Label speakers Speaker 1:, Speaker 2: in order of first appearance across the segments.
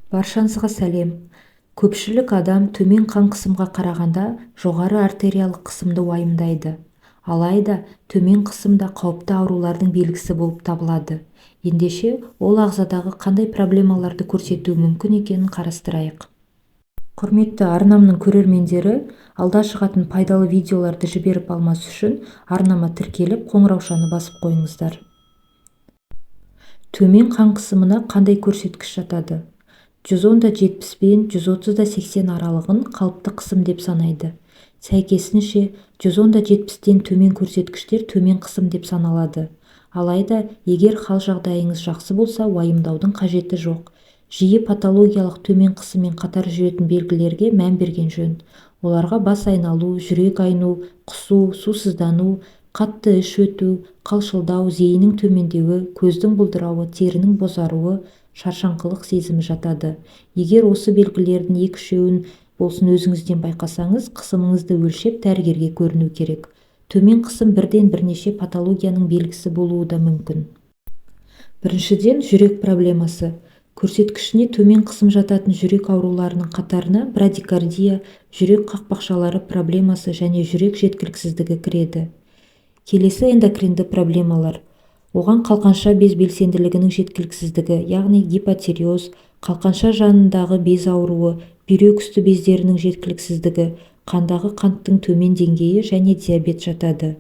Speaker 1: Баршаңызға сәлем. Көпшілік адам төмен қан қысымға қарағанда жоғары артериялық қысымды уайымдайды. Алайда төмен қысым да қауіпті аурулардың белгісі болып табылады. Ендеше ол ағзадағы қандай проблемаларды көрсетуі мүмкін екенін қарастырайық. Құрметті арнамның көрермендері, алда шығатын пайдалы видеоларды жіберіп алмас үшін арнама тіркеліп, қоңыраушаны басып қойыңыздар. Төмен қан қысымына қандай көрсеткіш жатады? 110-70 пен 130-80 аралығын қалыпты қысым деп санайды. Сәйкесінше 110-70-тен төмен көрсеткіштер төмен қысым деп саналады. Алайда, егер хал жағдайыңыз жақсы болса, уайымдаудың қажеті жоқ. Жиі патологиялық төмен қысыммен қатар жүретін белгілерге мән берген жөн. Оларға бас айналу, жүрек айну, құсу, сусыздану, қатты іш өту, қалшылдау, зейіннің төмендеуі, көздің бұлдырауы, терінің бозаруы, шаршаңқылық сезімі жатады. Егер осы белгілердің екі-үшеуін болсын өзіңізден байқасаңыз, қысымыңызды өлшеп дәрігерге көріну керек. Төмен қысым бірден бірнеше патологияның белгісі болуы да мүмкін. Біріншіден, жүрек проблемасы. Көрсеткішіне төмен қысым жататын жүрек ауруларының қатарына брадикардия, жүрек қақпақшалары проблемасы және жүрек жеткіліксіздігі кіреді. Келесі эндокринді проблемалар. Оған қалқанша без белсенділігінің жеткіліксіздігі, яғни гипотиреоз, қалқанша жанындағы без ауруы, бүйрек үсті бездерінің жеткіліксіздігі, қандағы қанттың төмен деңгейі және диабет жатады.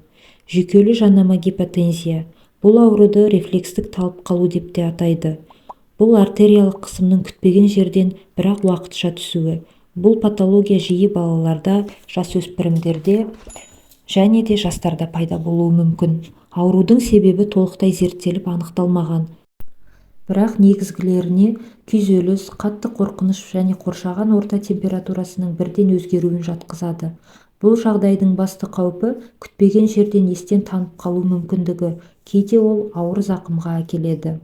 Speaker 1: Жүйкелі жанама гипотензия. Бұл ауруды рефлекстік талып қалу деп те атайды. Бұл артериялық қысымның күтпеген жерден бірақ уақытша түсуі. Бұл патология жиі балаларда, жасөспірімдерде және де жастарда пайда болуы мүмкін. Аурудың себебі толықтай зерттеліп анықталмаған. Бірақ негізгілеріне күйзеліс, қатты қорқыныш және қоршаған орта температурасының бірден өзгеруін жатқызады. Бұл жағдайдың басты қаупі күтпеген жерден естен танып қалу мүмкіндігі, кейде ол ауыр зақымға әкеледі.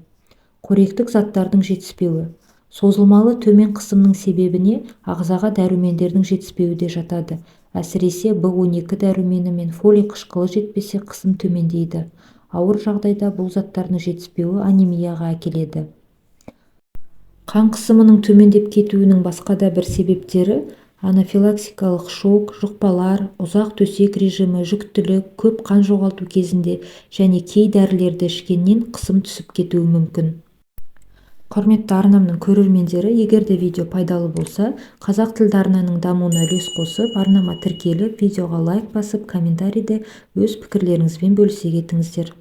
Speaker 1: Қоректік заттардың жетіспеуі. Созылмалы төмен қысымның себебіне ағзаға дәрумендердің жетіспеуі де жатады. Әсіресе B12 дәрумені мен фолий қышқылы жетпесе қысым төмендейді. Ауыр жағдайда бұл заттардың жетіспеуі анемияға әкеледі. Қан қысымының төмендеп кетуінің басқа да бір себептері анафилаксикалық шок, жұқпалар, ұзақ төсек режимі, жүктілік, көп қан жоғалту кезінде және кей дәрілерді ішкеннен қысым түсіп кетуі мүмкін. Құрметті арнамның көрермендері, егер де видео пайдалы болса, қазақ тілді арнаның дамуына үлес қосып, арнама тіркеліп, видеоға лайк басып, комментарийде өз пікірлеріңізбен бөлісе кетіңіздер.